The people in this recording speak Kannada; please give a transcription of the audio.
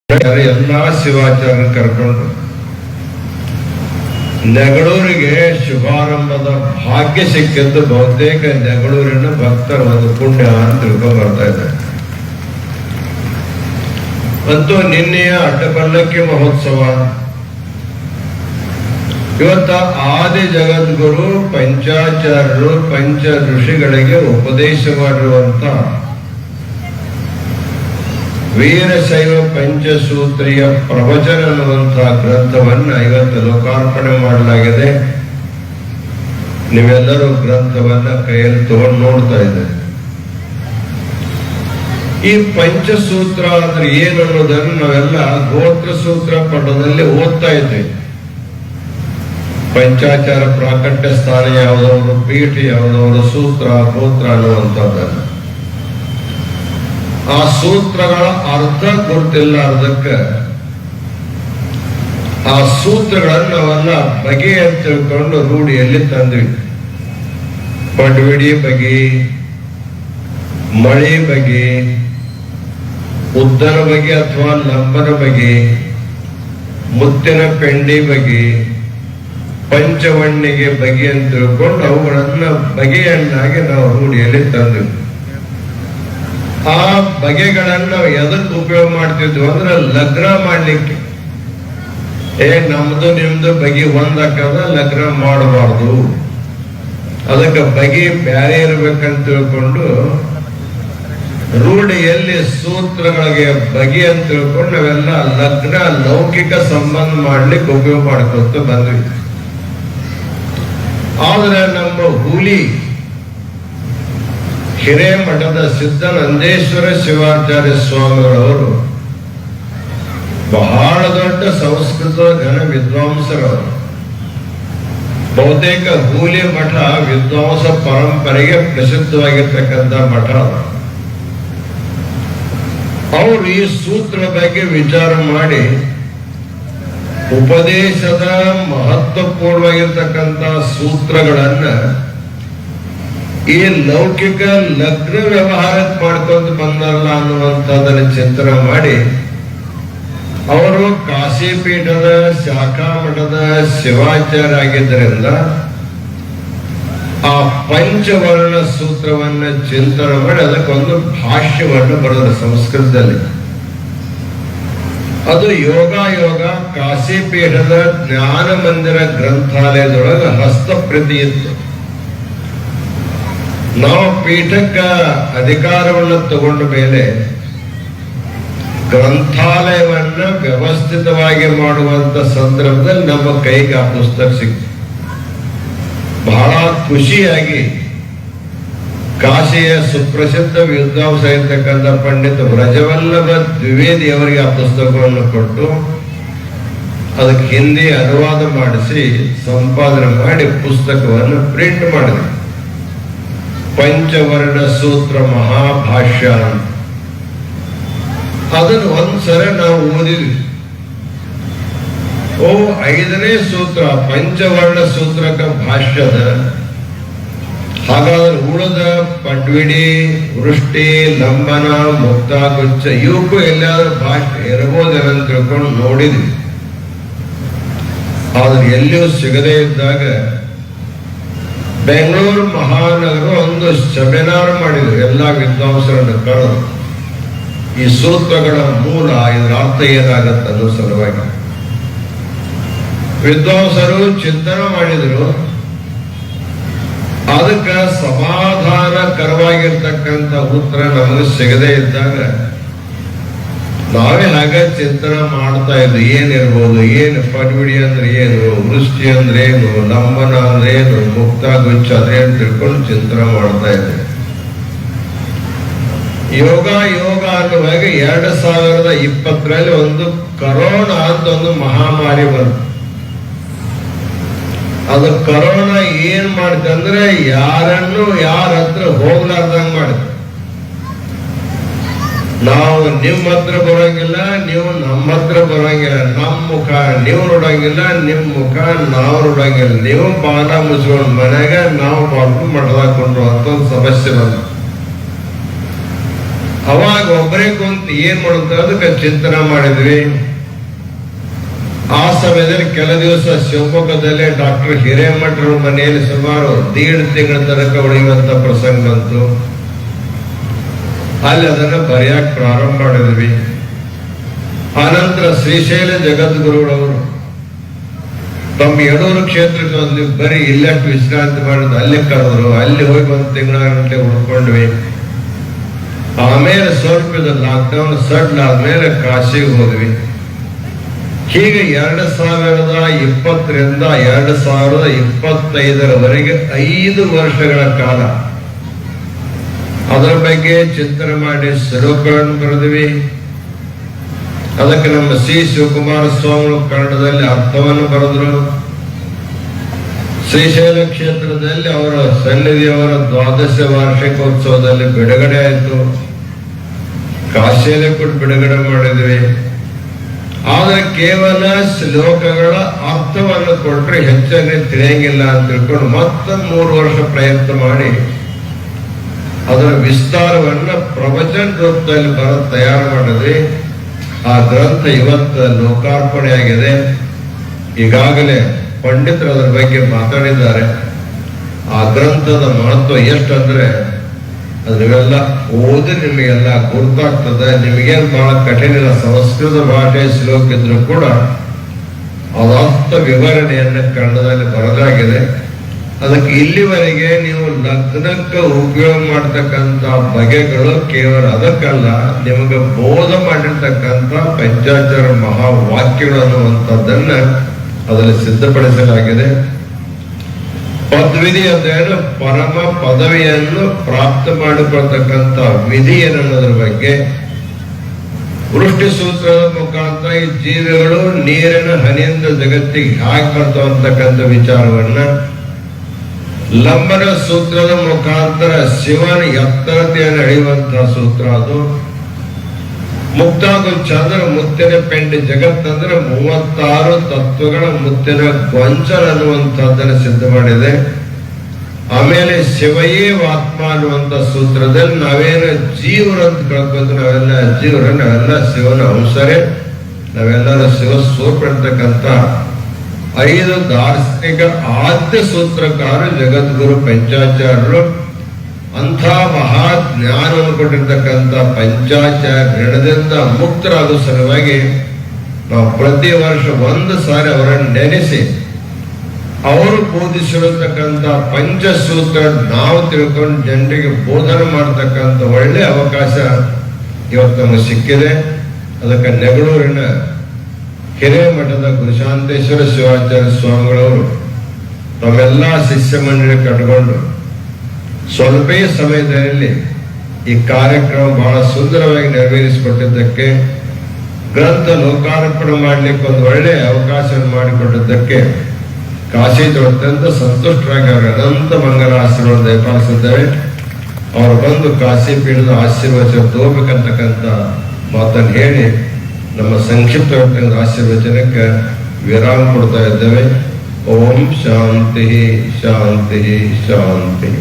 ಎಲ್ಲಾ ಶಿವಾಚಾರ್ಯ ಕರ್ಕೊಂಡು ನೆಗಳೂರಿಗೆ ಶುಭಾರಂಭದ ಭಾಗ್ಯ ಸಿಕ್ಕಿದ್ದು ಬಹುತೇಕ ನೆಗಳೂರಿನ ಭಕ್ತರ ಒಂದು ಪುಣ್ಯ ಅಂತ ತಿಳ್ಕೊಂಡು ಬರ್ತಾ ಇದ್ದಾರೆ. ಮತ್ತು ನಿನ್ನೆಯ ಅಡ್ಡಪಲ್ಲಕ್ಕಿ ಮಹೋತ್ಸವ, ಇವತ್ತ ಆದಿ ಜಗದ್ಗುರು ಪಂಚಾಚಾರ್ಯರು ಪಂಚ ಋಷಿಗಳಿಗೆ ಉಪದೇಶ ಮಾಡಿರುವಂತ ವೀರಶೈವ ಪಂಚಸೂತ್ರೀಯ ಪ್ರವಚನ ಅನ್ನುವಂತಹ ಗ್ರಂಥವನ್ನ ಇವತ್ತು ಲೋಕಾರ್ಪಣೆ ಮಾಡಲಾಗಿದೆ. ನೀವೆಲ್ಲರೂ ಗ್ರಂಥವನ್ನ ಕೈಯಲ್ಲಿ ತಗೊಂಡು ನೋಡ್ತಾ ಇದ್ದಾರೆ. ಈ ಪಂಚಸೂತ್ರ ಅಂದ್ರೆ ಏನು ಅನ್ನೋದನ್ನು ನಾವೆಲ್ಲ ಗೋತ್ರ ಸೂತ್ರ ಪಠದಲ್ಲಿ ಓದ್ತಾ ಇದ್ದೇವೆ. ಪಂಚಾಚಾರ ಪ್ರಾಕಟ್ಯ ಸ್ಥಾನ ಯಾವುದವರು, ಪೀಠ ಯಾವುದವರು, ಸೂತ್ರ ಗೋತ್ರ ಅನ್ನುವಂಥದ್ದನ್ನು ಆ ಸೂತ್ರಗಳ ಅರ್ಥ ಗೊತ್ತಿಲ್ಲಾರ್ದಕ್ಕೆ ಆ ಸೂತ್ರಗಳನ್ನು ನಾವೆಲ್ಲ ಬಗೆ ಅಂತ ತಿಳ್ಕೊಂಡು ರೂಢಿಯಲ್ಲಿ ತಂದ್ವಿ. ಪಡ್ವಿಡಿ ಬಗೆ, ಮಳೆ ಬಗೆ, ಉದ್ದನ ಬಗೆ ಅಥವಾ ಲಂಬನ ಬಗೆ, ಮುತ್ತಿನ ಪೆಂಡಿ ಬಗೆ, ಪಂಚವಣ್ಣಿಗೆ ಬಗೆ ಅಂತ ತಿಳ್ಕೊಂಡು ಅವುಗಳನ್ನ ಬಗೆಯನ್ನಾಗಿ ನಾವು ರೂಢಿಯಲ್ಲಿ ತಂದ್ವಿ. ಆ ಬಗೆಗಳನ್ನ ನಾವು ಎದಕ್ಕೆ ಉಪಯೋಗ ಮಾಡ್ತಿದ್ವಿ ಅಂದ್ರೆ ಲಗ್ನ ಮಾಡ್ಲಿಕ್ಕೆ. ನಮ್ದು ನಿಮ್ದು ಬಗೆ ಒಂದಾಕದ, ಲಗ್ನ ಮಾಡಬಾರ್ದು, ಅದಕ್ಕೆ ಬಗೆ ಬ್ಯಾರೆ ಇರ್ಬೇಕಂತ ತಿಳ್ಕೊಂಡು ರೂಢಿಯಲ್ಲಿ ಸೂತ್ರಗಳಿಗೆ ಬಗೆ ಅಂತ ತಿಳ್ಕೊಂಡು ನಾವೆಲ್ಲ ಲಗ್ನ ಲೌಕಿಕ ಸಂಬಂಧ ಮಾಡ್ಲಿಕ್ಕೆ ಉಪಯೋಗ ಮಾಡ್ಕೊತ ಬಂದ್ವಿ. ಆದ್ರೆ ನಮ್ಮ ಹುಲಿ ಹಿರೇಮಠದ ಸಿದ್ಧನಂದೇಶ್ವರ ಶಿವಾಚಾರ್ಯ ಸ್ವಾಮಿಗಳವರು ಬಹಳ ದೊಡ್ಡ ಸಂಸ್ಕೃತ ಘನ ವಿದ್ವಾಂಸರವರು. ಬಹುತೇಕ ಹೂಲಿ ಮಠ ವಿದ್ವಾಂಸ ಪರಂಪರೆಗೆ ಪ್ರಸಿದ್ಧವಾಗಿರ್ತಕ್ಕಂಥ ಮಠ. ಅವರು ಈ ಸೂತ್ರ ಬಗ್ಗೆ ವಿಚಾರ ಮಾಡಿ ಉಪದೇಶದ ಮಹತ್ವಪೂರ್ಣವಾಗಿರ್ತಕ್ಕಂಥ ಸೂತ್ರಗಳನ್ನ ಈ ಲೌಕಿಕ ಲಗ್ನ ವ್ಯವಹಾರಕ್ಕೆ ಮಾಡ್ಕೊಂಡು ಬಂದಲ್ಲ ಅನ್ನುವಂಥದ್ದನ್ನು ಚಿಂತನೆ ಮಾಡಿ ಅವರು ಕಾಶಿಪೀಠದ ಶಾಖಾ ಮಠದ ಶಿವಾಚಾರ್ಯ ಆಗಿದ್ದರಿಂದ ಆ ಪಂಚವರ್ಣ ಸೂತ್ರವನ್ನ ಚಿಂತನೆ ಮಾಡಿ ಅದಕ್ಕೊಂದು ಭಾಷ್ಯವನ್ನು ಬರೆದರು ಸಂಸ್ಕೃತದಲ್ಲಿ. ಅದು ಯೋಗ ಕಾಶಿಪೀಠದ ಜ್ಞಾನ ಮಂದಿರ ಗ್ರಂಥಾಲಯದೊಳಗೆ ಹಸ್ತಪ್ರತಿ ಇತ್ತು. ನಾವು ಪೀಠಕ್ಕ ಅಧಿಕಾರವನ್ನು ತಗೊಂಡ ಮೇಲೆ ಗ್ರಂಥಾಲಯವನ್ನ ವ್ಯವಸ್ಥಿತವಾಗಿ ಮಾಡುವಂತ ಸಂದರ್ಭದಲ್ಲಿ ನಮ್ಮ ಕೈಗೆ ಆ ಪುಸ್ತಕ ಸಿಕ್ತು. ಬಹಳ ಖುಷಿಯಾಗಿ ಕಾಶಿಯ ಸುಪ್ರಸಿದ್ಧ ವಿದ್ವಾಂಸ ಇರ್ತಕ್ಕಂಥ ಪಂಡಿತ ಬ್ರಜವಲ್ಲಭ ದ್ವಿವೇದಿ ಅವರಿಗೆ ಆ ಪುಸ್ತಕವನ್ನು ಕೊಟ್ಟು ಅದಕ್ಕೆ ಹಿಂದಿ ಅನುವಾದ ಮಾಡಿಸಿ ಸಂಪಾದನೆ ಮಾಡಿ ಪುಸ್ತಕವನ್ನು ಪ್ರಿಂಟ್ ಮಾಡಿದೆ. ಪಂಚವರ್ಣ ಸೂತ್ರ ಮಹಾಭಾಷ್ಯ ಅಂತ ಅದನ್ನು ಒಂದ್ಸಲ ನಾವು ಓದಿದ್ವಿ. 5ನೇ ಸೂತ್ರ ಪಂಚವರ್ಣ ಸೂತ್ರಕ ಭಾಷ್ಯದ. ಹಾಗಾದ್ರೆ ಉಳಿದ ಪಡ್ವಿಡಿ, ವೃಷ್ಟಿ, ಲಂಬನ, ಮುಕ್ತಾಗುಚ್ಛ ಇವಕ್ಕೂ ಎಲ್ಲಾದ್ರೂ ಭಾಷೆ ಇರಬಹುದೇನಂತ ತಿಳ್ಕೊಂಡು ನೋಡಿದ್ವಿ. ಆದ್ರೆ ಎಲ್ಲಿಯೂ ಸಿಗದೇ ಇದ್ದಾಗ ಬೆಂಗಳೂರು ಮಹಾನಗರ ಒಂದು ಸೆಮಿನಾರ್ ಮಾಡಿದ್ರು. ಎಲ್ಲಾ ವಿದ್ವಾಂಸರನ್ನು ಕರೆದು ಈ ಸೂತ್ರಗಳ ಮೂಲ, ಇದರ ಅರ್ಥ ಏನಾಗತ್ತೆ ಅನ್ನೋ ಸಲುವಾಗಿ ವಿದ್ವಾಂಸರು ಚಿಂತನೆ ಮಾಡಿದ್ರು. ಅದಕ್ಕೆ ಸಮಾಧಾನಕರವಾಗಿರ್ತಕ್ಕಂಥ ಉತ್ತರ ನಮಗೆ ಸಿಗದೇ ಇದ್ದಾಗ ನಾವೇ ಹಾಗೆ ಚಿಂತನೆ ಮಾಡ್ತಾ ಇದ್ವಿ. ಏನಿರ್ಬೋದು, ಏನು ಪಡ್ಬಿಡಿ ಅಂದ್ರೆ ಏನು, ವೃಷ್ಟಿ ಅಂದ್ರೆ ಏನು, ಲಂಬನ ಅಂದ್ರೆ ಏನು, ಮುಕ್ತಾಗುಚ್ಛ ಅಂದ್ರೆ ಏನು ತಿಳ್ಕೊಂಡು ಚಿಂತನೆ ಮಾಡ್ತಾ ಇದ್ವಿ. ಯೋಗ ಅನ್ನುವಾಗ 2020ರಲ್ಲಿ ಒಂದು ಕರೋನಾ ಅಂತ ಒಂದು ಮಹಾಮಾರಿ ಬಂತು. ಅದು ಕರೋನಾ ಏನ್ ಮಾಡ್ತಂದ್ರೆ ಯಾರನ್ನು ಯಾರ ಹತ್ರ ಹೋಗ್ಲಾರ್ದಂಗ್ ಮಾಡುತ್ತೆ. ನಾವು ನಿಮ್ಮ ಹತ್ರ ಬರೋಂಗಿಲ್ಲ, ನೀವು ನಮ್ಮ ಹತ್ರ ಬರೋಂಗಿಲ್ಲ, ನಮ್ಮ ಮುಖ ನೀವು ನೋಡಂಗಿಲ್ಲ, ನಿಮ್ ಮುಖ ನಾವು ನೋಡಂಗಿಲ್ಲ, ನೀವು ಬಾಲ ಮುಚ್ಕೊಂಡು ಮನೆಗೆ ನಾವು ಬಾಳ್ಕೊಂಡು ಮಠದಾಕೊಂಡು ಅಂತ ಒಂದು ಸಮಸ್ಯೆ ಬಂದ. ಅವಾಗ ಒಬ್ಬರೇ ಕುಂತು ಏನ್ ಮಾಡುತ್ತ ಅದಕ್ಕೆ ಚಿಂತನೆ ಮಾಡಿದ್ವಿ. ಆ ಸಮಯದಲ್ಲಿ ಕೆಲ ದಿವಸ ಶಿವಮೊಗ್ಗದಲ್ಲೇ ಡಾಕ್ಟರ್ ಹಿರೇಮಠರ ಮನೆಯಲ್ಲಿ ಸುಮಾರು 1.5 ತಿಂಗಳ ತನಕ ಉಳಿಯುವಂತ ಪ್ರಸಂಗ ಬಂತು. ಅಲ್ಲಿ ಅದನ್ನ ಬರೆಯಕ್ ಪ್ರಾರಂಭ ಮಾಡಿದ್ವಿ. ಆನಂತರ ಶ್ರೀಶೈಲ ಜಗದ್ಗುರುಗಳವರು ತಮ್ಮ ಯಡೂರು ಕ್ಷೇತ್ರಕ್ಕೆ ಒಂದು ಬರೀ ಇಲ್ಲಷ್ಟು ವಿಶ್ರಾಂತಿ ಮಾಡಿದ್ರು, ಅಲ್ಲಿ ಕರೆದ್ರು. ಅಲ್ಲಿ ಹೋಗಿ 1 ತಿಂಗಳ ಗಂಟೆ ಉಳ್ಕೊಂಡ್ವಿ. ಆಮೇಲೆ ಸ್ವಲ್ಪ ಲಾಕ್ಡೌನ್ ಸಡ್ಲ್ ಆದ್ಮೇಲೆ ಕಾಶಿಗೆ ಹೋದ್ವಿ. ಹೀಗೆ 2020ರಿಂದ 2025ರವರೆಗೆ 5 ವರ್ಷಗಳ ಕಾಲ ಅದರ ಬಗ್ಗೆ ಚಿಂತನೆ ಮಾಡಿ ಶ್ಲೋಕಗಳನ್ನು ಬರೆದ್ವಿ. ಅದಕ್ಕೆ ನಮ್ಮ ಸಿ ಶಿವಕುಮಾರ ಸ್ವಾಮಿ ಕನ್ನಡದಲ್ಲಿ ಅರ್ಥವನ್ನು ಬರೆದ್ರು. ಶ್ರೀಶೈಲ ಕ್ಷೇತ್ರದಲ್ಲಿ ಅವರ ಸನ್ನಿಧಿಯವರ 12ನೇ ವಾರ್ಷಿಕೋತ್ಸವದಲ್ಲಿ ಬಿಡುಗಡೆ ಆಯಿತು. ಕಾಶಿಯಲ್ಲಿ ಕೂಡ ಬಿಡುಗಡೆ ಮಾಡಿದ್ವಿ. ಆದ್ರೆ ಕೇವಲ ಶ್ಲೋಕಗಳ ಅರ್ಥವನ್ನು ಕೊಟ್ರೆ ಹೆಚ್ಚಾಗಿ ತಿಳಿಯಂಗಿಲ್ಲ ಅಂತ ತಿಳ್ಕೊಂಡು ಮತ್ತೆ 3 ವರ್ಷ ಪ್ರಯತ್ನ ಮಾಡಿ ಅದರ ವಿಸ್ತಾರವನ್ನ ಪ್ರವಚನ ರೂಪದಲ್ಲಿ ತಯಾರು ಮಾಡಿದ್ವಿ. ಆ ಗ್ರಂಥ ಇವತ್ತು ಲೋಕಾರ್ಪಣೆ ಆಗಿದೆ. ಈಗಾಗಲೇ ಪಂಡಿತರು ಅದರ ಬಗ್ಗೆ ಮಾತಾಡಿದ್ದಾರೆ. ಆ ಗ್ರಂಥದ ಮಹತ್ವ ಎಷ್ಟಂದ್ರೆ ಅದನ್ನೆಲ್ಲ ಓದಿ ನಿಮಗೆಲ್ಲ ಗುರ್ತಾಗ್ತದೆ. ನಿಮಗೇನು ಬಹಳ ಕಠಿಣ ಸಂಸ್ಕೃತ ಭಾಷೆ ಶ್ಲೋಕ ಇದ್ರೂ ಕೂಡ ಅದಾರ್ಥ ವಿವರಣೆಯನ್ನು ಕನ್ನಡದಲ್ಲಿ ಬರೆದಾಗಿದೆ. ಅದಕ್ಕೆ ಇಲ್ಲಿವರೆಗೆ ನೀವು ಲಗ್ನಕ್ಕೆ ಉಪಯೋಗ ಮಾಡತಕ್ಕಂತ ಬಗೆಗಳು ಕೇವಲ ಅದಕ್ಕಲ್ಲ, ನಿಮಗೆ ಬೋಧ ಮಾಡಿರ್ತಕ್ಕಂಥ ಪಂಚಾಚಾರ ಮಹಾವಾಕ್ಯಗಳು ಅನ್ನುವಂಥದ್ದನ್ನ ಅದರಲ್ಲಿ ಸಿದ್ಧಪಡಿಸಲಾಗಿದೆ. ಪದ್ವಿಧಿ ಅಂದ್ರೇನು? ಪರಮ ಪದವಿಯನ್ನು ಪ್ರಾಪ್ತ ಮಾಡಿಕೊಳ್ತಕ್ಕಂಥ ವಿಧಿ ಏನನ್ನೋದ್ರ ಬಗ್ಗೆ, ವೃಷ್ಟಿ ಸೂತ್ರದ ಮುಖಾಂತರ ಈ ಜೀವಿಗಳು ನೀರಿನ ಹನಿಯಿಂದ ಜಗತ್ತಿಗೆ ಹೇಗೆ ಬರ್ತಾವ ಅಂತಕ್ಕಂಥ ವಿಚಾರವನ್ನ, ಲಂಬನ ಸೂತ್ರದ ಮುಖಾಂತರ ಶಿವನ ಎತ್ತರತೆಯನ್ನು ಅಳೆಯುವಂತಹ ಸೂತ್ರ ಅದು. ಮುಕ್ತಾದು ಚಂದ್ರ ಮುತ್ತಿನ ಪೆಂಡಿ ಜಗತ್ತಂದ್ರೆ 36 ತತ್ವಗಳ ಮುತ್ತಿನ ಗೊಂಚಲ ಅನ್ನುವಂಥದ್ದನ್ನು ಸಿದ್ಧ ಮಾಡಿದೆ. ಆಮೇಲೆ ಶಿವಯೇವ ಆತ್ಮ ಅನ್ನುವಂಥ ಸೂತ್ರದಲ್ಲಿ ನಾವೇನು ಜೀವರಂತ ಕಳ್ಕೊಂಡು ನಾವೆಲ್ಲ ಜೀವರ, ನಾವೆಲ್ಲ ಶಿವನ ಅಂಶರೇ, ನಾವೆಲ್ಲರೂ ಶಿವ ಸ್ವರೂಪ ಇರ್ತಕ್ಕಂಥ 5 ದಾರ್ಶನಿಕ ಆದ್ಯ ಸೂತ್ರಕಾರ ಜಗದ್ಗುರು ಪಂಚಾಚಾರ್ಯರು. ಅಂಥ ಮಹಾಜ್ಞಾನವನ್ನು ಕೊಟ್ಟಿರ್ತಕ್ಕಂಥ ಪಂಚಾಚಾರ್ಯ ಋಣದಿಂದ ಮುಕ್ತರಾದ ಸಲುವಾಗಿ ನಾವು ಪ್ರತಿ ವರ್ಷ 1 ಸಾರಿ ಅವರನ್ನು ನೆನೆಸಿ ಅವರು ಬೋಧಿಸಿರತಕ್ಕಂಥ ಪಂಚಸೂತ್ರ ನಾವು ತಿಳ್ಕೊಂಡು ಜನರಿಗೆ ಬೋಧನೆ ಮಾಡತಕ್ಕಂಥ ಒಳ್ಳೆ ಅವಕಾಶ ಇವತ್ತು ನಮಗೆ ಸಿಕ್ಕಿದೆ. ಅದಕ್ಕೆ ನೆಗಳೂರಿನ ಹಿರೇಮಠದ ಗುರುಶಾಂತೇಶ್ವರ ಶಿವಾಚಾರ್ಯ ಸ್ವಾಮಿಗಳವರು ತಮ್ಮೆಲ್ಲ ಶಿಷ್ಯ ಮಂಡಳಿ ಕಟ್ಕೊಂಡು ಸ್ವಲ್ಪ ಸಮಯದಲ್ಲಿ ಈ ಕಾರ್ಯಕ್ರಮ ಬಹಳ ಸುಂದರವಾಗಿ ನೆರವೇರಿಸಿಕೊಟ್ಟಿದ್ದಕ್ಕೆ, ಗ್ರಂಥ ಲೋಕಾರ್ಪಣೆ ಮಾಡಲಿಕ್ಕೆ ಒಂದು ಒಳ್ಳೆಯ ಅವಕಾಶವನ್ನು ಮಾಡಿಕೊಟ್ಟಿದ್ದಕ್ಕೆ ಕಾಶಿ ಅತ್ಯಂತ ಸಂತುಷ್ಟರಾಗಿ ಅವರ ಅನಂತ ಮಂಗಲ ಆಶೀರ್ವಾದ ದಯಪಾಲಿಸಿದ್ದಾರೆ. ಅವರು ಬಂದು ಕಾಶಿ ಪೀಠದ ಆಶೀರ್ವಚನ ತಗೋಬೇಕಂತಕ್ಕಂಥ ಮಾತನ್ನು ಹೇಳಿ ನಮ್ಮ ಸಂಕ್ಷಿಪ್ತ ಆಶೀರ್ವಚನಕ್ಕೆ ವಿರಾಮ ಕೊಡ್ತಾ ಇದ್ದೇವೆ. ಓಂ ಶಾಂತಿ ಶಾಂತಿ ಶಾಂತಿ.